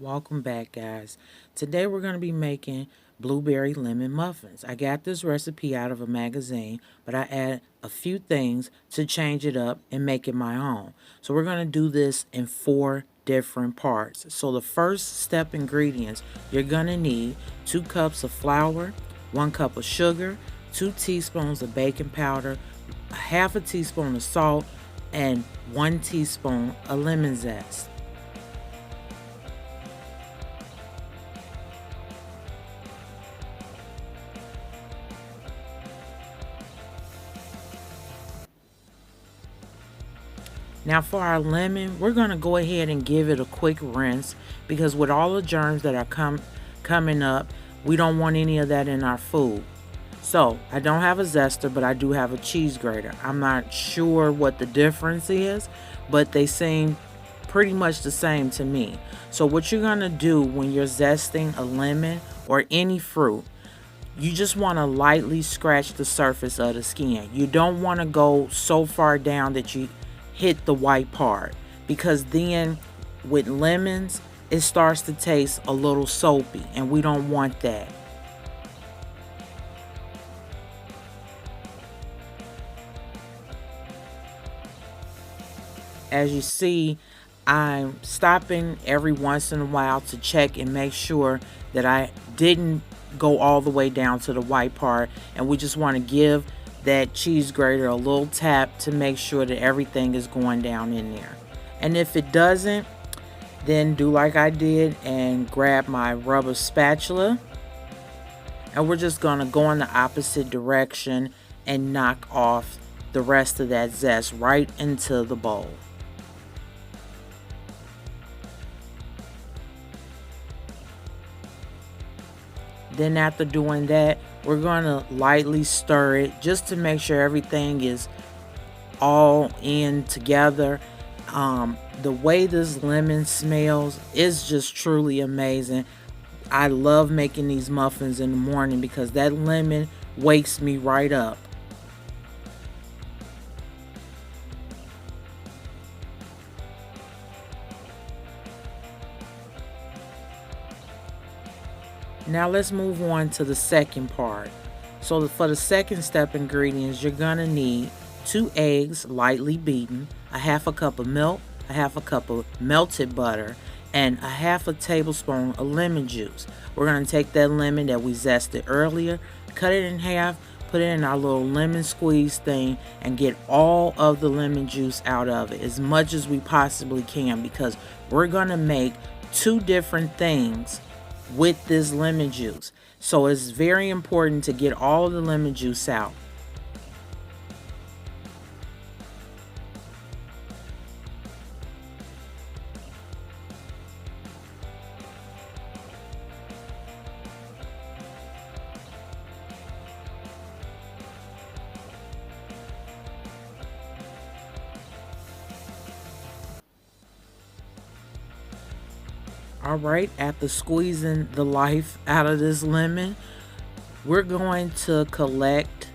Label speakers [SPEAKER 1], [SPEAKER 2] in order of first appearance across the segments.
[SPEAKER 1] Welcome back, guys. Today we're going to be making blueberry lemon muffins. I got this recipe out of a magazine, but I add a few things to change it up and make it my own. So we're going to do this in 4 different parts. So the first step ingredients, you're going to need 2 cups of flour, 1 cup of sugar, 2 teaspoons of baking powder, a half a teaspoon of salt, and 1 teaspoon of lemon zest. Now for our lemon, we're going to go ahead and give it a quick rinse because with all the germs that are coming up, we don't want any of that in our food. So I don't have a zester, but I do have a cheese grater. I'm not sure what the difference is, but they seem pretty much the same to me. So what you're going to do when you're zesting a lemon or any fruit, you just want to lightly scratch the surface of the skin. You don't want to go so far down that you hit the white part, because then with lemons it starts to taste a little soapy and we don't want that. As you see, I'm stopping every once in a while to check and make sure that I didn't go all the way down to the white part, and we just want to give that cheese grater a little tap to make sure that everything is going down in there. And if it doesn't, then do like I did and grab my rubber spatula, and we're just going to go in the opposite direction and knock off the rest of that zest right into the bowl. Then after doing that, we're going to lightly stir it just to make sure everything is all in together. The way this lemon smells is just truly amazing. I love making these muffins in the morning because that lemon wakes me right up. Now let's move on to the second part. So for the second step ingredients, you're gonna need 2 eggs lightly beaten, a half a cup of milk, a half a cup of melted butter, and a half a tablespoon of lemon juice. We're gonna take that lemon that we zested earlier, cut it in half, put it in our little lemon squeeze thing, and get all of the lemon juice out of it as much as we possibly can, because we're gonna make 2 different things with this lemon juice. So it's very important to get all of the lemon juice out. All right, after squeezing the life out of this lemon, we're going to collect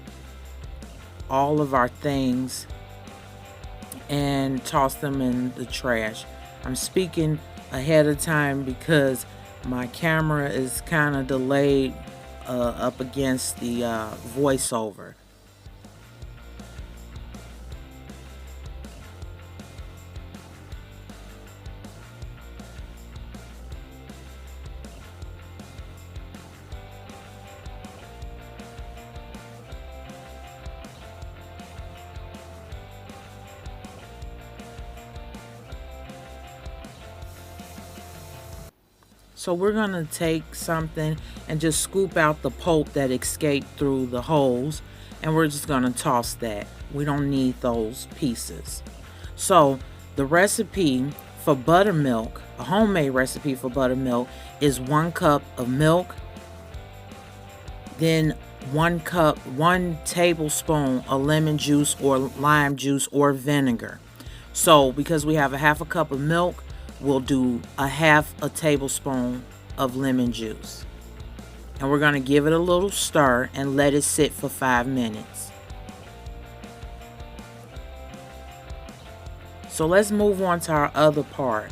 [SPEAKER 1] all of our things and toss them in the trash. I'm speaking ahead of time because my camera is kind of delayed up against the voiceover. So we're going to take something and just scoop out the pulp that escaped through the holes, and we're just going to toss that. We don't need those pieces. So the recipe for buttermilk, a homemade recipe for buttermilk, is 1 cup of milk, then 1 tablespoon of lemon juice or lime juice or vinegar. So because we have a half a cup of milk, we'll do a half a tablespoon of lemon juice. And we're going to give it a little stir and let it sit for 5 minutes. So let's move on to our other part.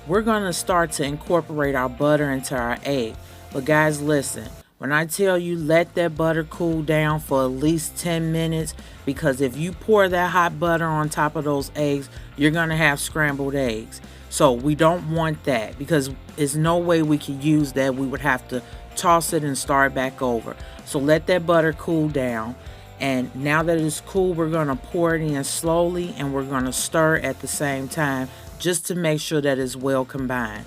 [SPEAKER 1] we're going to start to incorporate our butter into our egg. But guys, listen, when I tell you let that butter cool down for at least 10 minutes, because if you pour that hot butter on top of those eggs, you're going to have scrambled eggs. So we don't want that, because there's no way we could use that. We would have to toss it and start back over. So let that butter cool down. And now that it's cool, we're going to pour it in slowly, and we're going to stir at the same time just to make sure that it's well combined.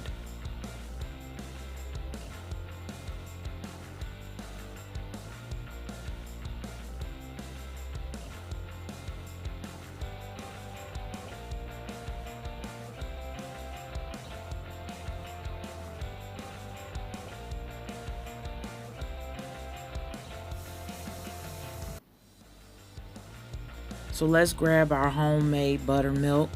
[SPEAKER 1] So let's grab our homemade buttermilk.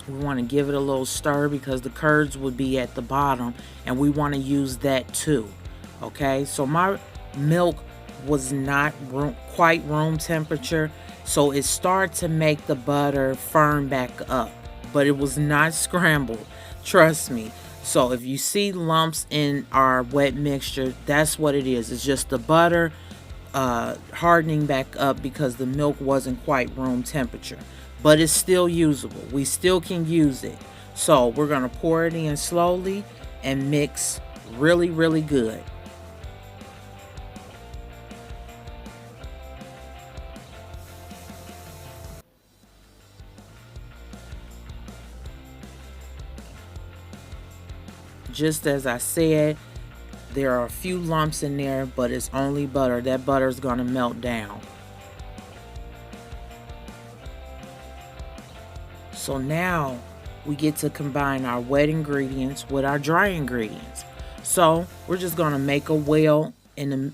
[SPEAKER 1] We want to give it a little stir because the curds would be at the bottom, and we want to use that too. Okay, so my milk was not quite room temperature, so it started to make the butter firm back up, but it was not scrambled, trust me. So if you see lumps in our wet mixture, that's what it is. It's just the butter hardening back up because the milk wasn't quite room temperature, but it's still usable. We still can use it. So we're going to pour it in slowly and mix really, really good. Just as I said, there are a few lumps in there, but it's only butter. That butter is going to melt down. So now we get to combine our wet ingredients with our dry ingredients. So we're just going to make a well in the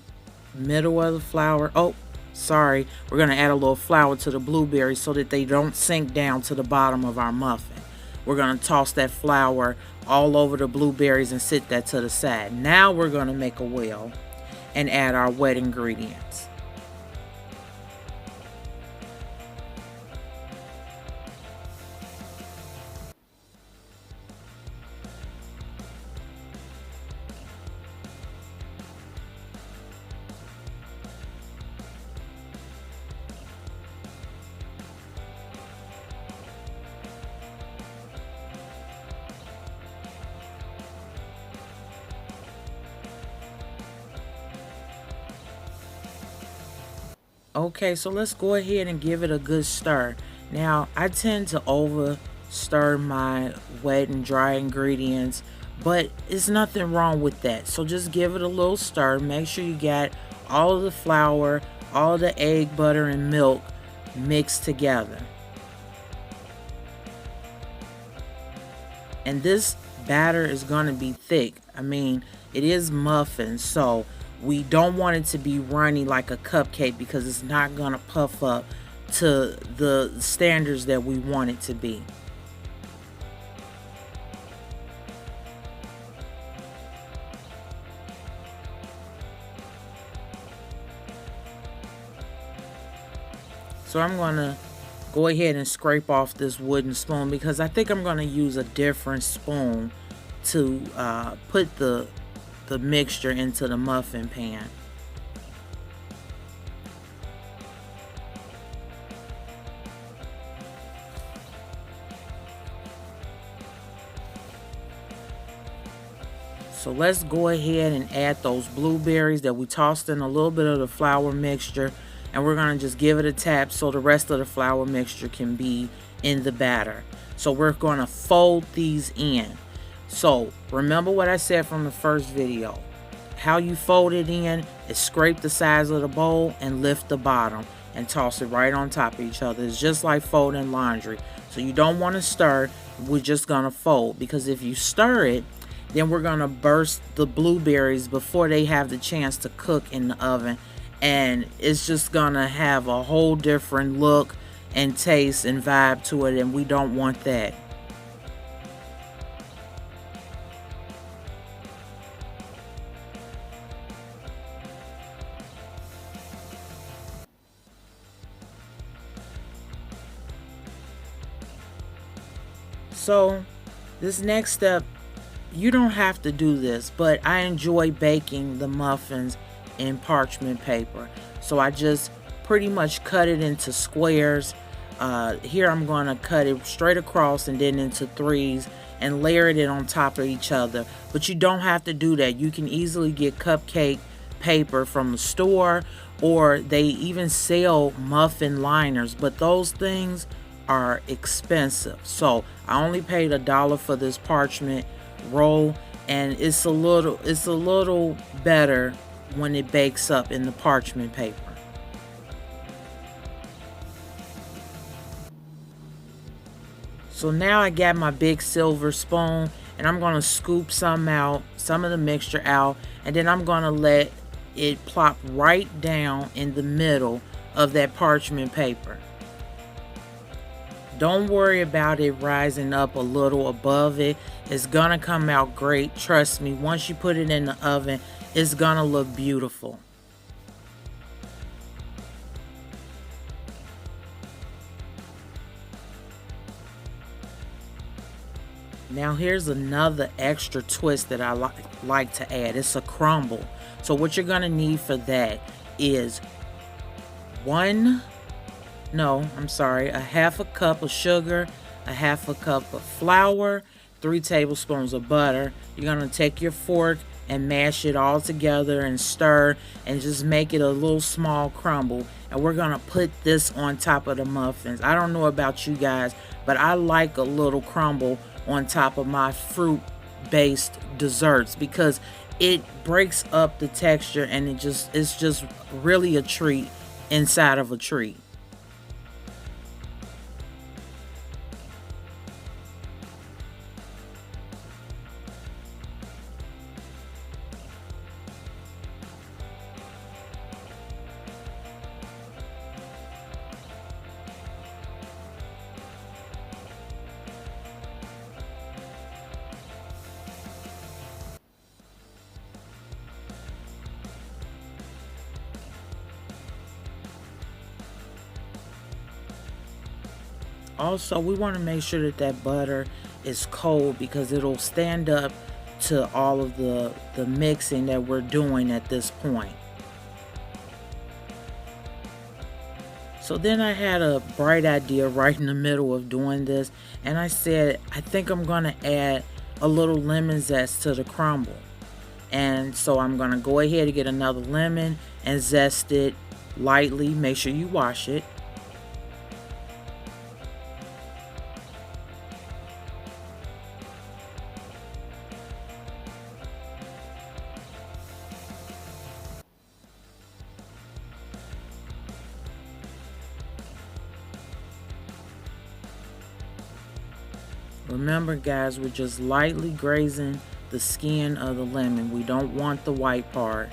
[SPEAKER 1] middle of the flour. Oh, sorry. We're going to add a little flour to the blueberries so that they don't sink down to the bottom of our muffin. We're going to toss that flour all over the blueberries and sit that to the side. Now we're going to make a well and add our wet ingredients. Okay, so let's go ahead and give it a good stir. Now, I tend to over stir my wet and dry ingredients, but it's nothing wrong with that. So just give it a little stir. Make sure you got all of the flour, all the egg, butter, and milk mixed together. And this batter is going to be thick. I mean, it is muffins, so we don't want it to be runny like a cupcake because it's not going to puff up to the standards that we want it to be. So I'm going to go ahead and scrape off this wooden spoon because I think I'm going to use a different spoon to put the mixture into the muffin pan. So let's go ahead and add those blueberries that we tossed in a little bit of the flour mixture, and we're going to just give it a tap so the rest of the flour mixture can be in the batter. So we're going to fold these in. So remember what I said from the first video. How you fold it in is scrape the sides of the bowl and lift the bottom and toss it right on top of each other. It's just like folding laundry. So you don't want to stir. We're just going to fold, because if you stir it, then we're going to burst the blueberries before they have the chance to cook in the oven. And it's just going to have a whole different look and taste and vibe to it, and we don't want that. So This next step, you don't have to do this, but I enjoy baking the muffins in parchment paper. So I just pretty much cut it into squares. Here I'm going to cut it straight across and then into threes and layer it on top of each other. But you don't have to do that. You can easily get cupcake paper from the store, or they even sell muffin liners, but those things are expensive. So I only paid $1 for this parchment roll, and it's a little better when it bakes up in the parchment paper. So now I got my big silver spoon, and I'm going to scoop some of the mixture out, and then I'm going to let it plop right down in the middle of that parchment paper. Don't worry about it rising up a little above it. It's gonna come out great. Trust me, once you put it in the oven, it's gonna look beautiful. Now here's another extra twist that I like to add. It's a crumble. So what you're gonna need for that is a half a cup of sugar, a half a cup of flour, 3 tablespoons of butter. You're gonna take your fork and mash it all together and stir and just make it a little small crumble. And we're gonna put this on top of the muffins. I don't know about you guys, but I like a little crumble on top of my fruit-based desserts because it breaks up the texture and it's just really a treat inside of a treat. Also, we want to make sure that that butter is cold because it'll stand up to all of the mixing that we're doing at this point. So then I had a bright idea right in the middle of doing this, and I said, I think I'm going to add a little lemon zest to the crumble. And so I'm going to go ahead and get another lemon and zest it lightly. Make sure you wash it. Remember guys, we're just lightly grazing the skin of the lemon. We don't want the white part.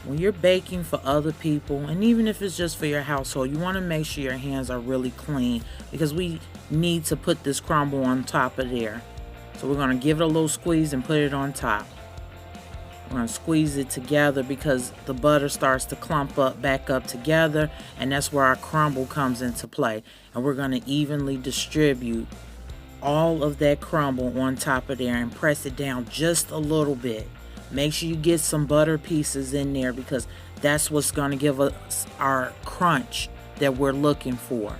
[SPEAKER 1] When you're baking for other people, and even if it's just for your household, you want to make sure your hands are really clean because we need to put this crumble on top of there. So we're going to give it a little squeeze and put it on top. We're going to squeeze it together because the butter starts to clump up back up together, and that's where our crumble comes into play. And we're going to evenly distribute all of that crumble on top of there and press it down just a little bit. Make sure you get some butter pieces in there because that's what's going to give us our crunch that we're looking for.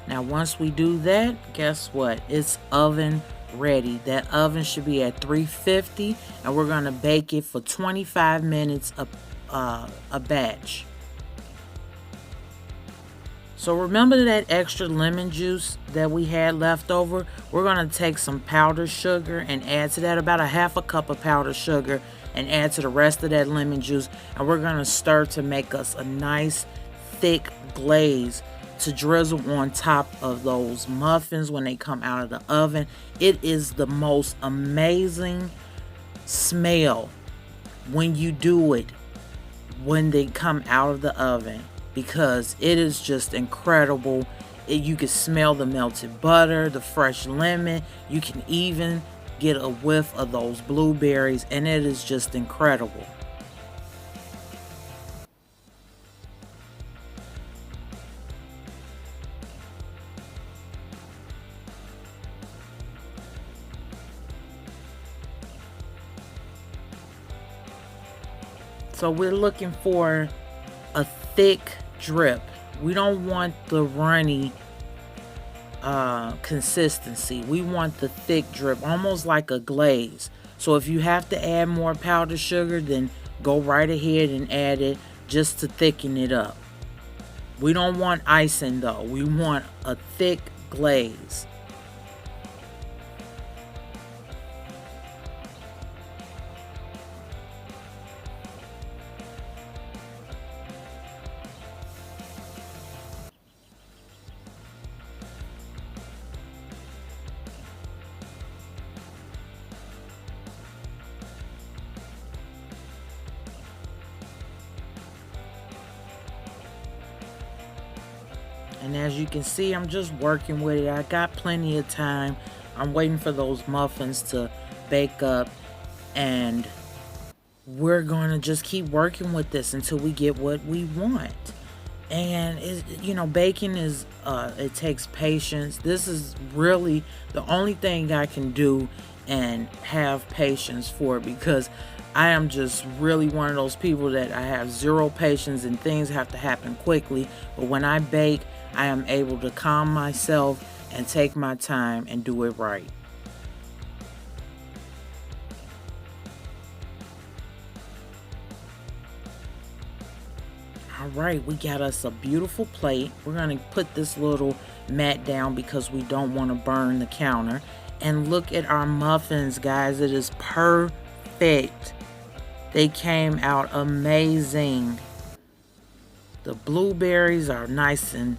[SPEAKER 1] Now Now once we do that, guess what? It's oven ready. That oven should be at 350, and we're going to bake it for 25 minutes a batch. So remember that extra lemon juice that we had left over? We're going to take some powdered sugar and add to that about a half a cup of powdered sugar and add to the rest of that lemon juice. And we're going to stir to make us a nice thick glaze to drizzle on top of those muffins when they come out of the oven. It is the most amazing smell when you do it when they come out of the oven, because it is just incredible. You can smell the melted butter, the fresh lemon. You can even get a whiff of those blueberries, and it is just incredible. So we're looking for a thick drip. We don't want the runny consistency. We want the thick drip, almost like a glaze. So if you have to add more powdered sugar, then go right ahead and add it just to thicken it up. We don't want icing though. We want a thick glaze. And as you can see, I'm just working with it. I got plenty of time. I'm waiting for those muffins to bake up, and we're going to just keep working with this until we get what we want. And baking is it takes patience. This is really the only thing I can do and have patience for, because I am just really one of those people that I have zero patience and things have to happen quickly. But when I bake, I am able to calm myself and take my time and do it right. All right, we got us a beautiful plate. We're going to put this little mat down because we don't want to burn the counter. And look at our muffins, guys. It is perfect. They came out amazing. The blueberries are nice and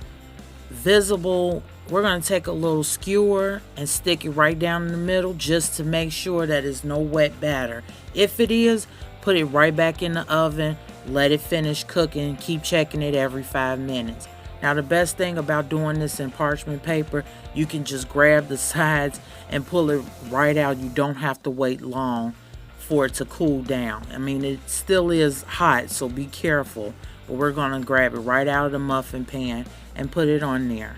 [SPEAKER 1] visible. We're going to take a little skewer and stick it right down in the middle just to make sure that there's no wet batter. If it is, put it right back in the oven. Let it finish cooking. Keep checking it every 5 minutes. Now the best thing about doing this in parchment paper, you can just grab the sides and pull it right out. You don't have to wait long for it to cool down. I mean, it still is hot, so be careful. But we're going to grab it right out of the muffin pan and put it on there.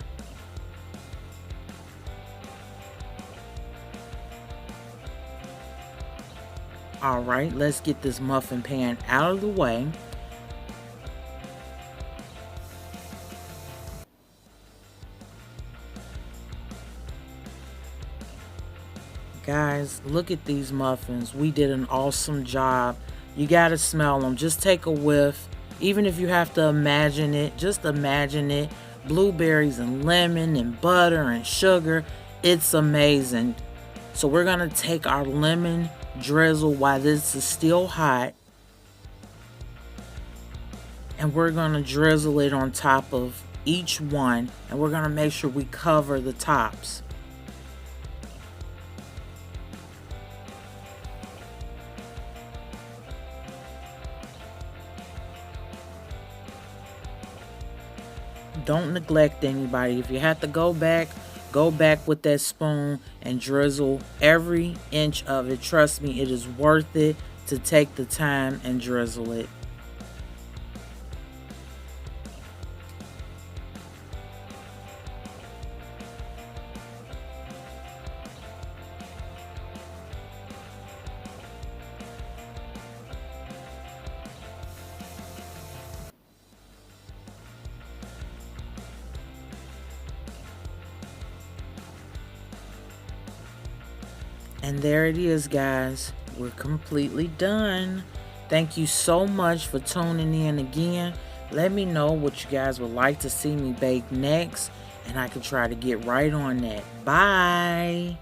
[SPEAKER 1] All right, let's get this muffin pan out of the way. Guys, look at these muffins. We did an awesome job. You gotta smell them. Just take a whiff. Even if you have to imagine it, just imagine it. Blueberries and lemon and butter and sugar. It's amazing. So we're gonna take our lemon drizzle while this is still hot, and we're gonna drizzle it on top of each one, and we're gonna make sure we cover the tops. Don't neglect anybody. If you have to go back with that spoon and drizzle every inch of it. Trust me, it is worth it to take the time and drizzle it. And there it is, guys. We're completely done. Thank you so much for tuning in again. Let me know what you guys would like to see me bake next, and I can try to get right on that. Bye.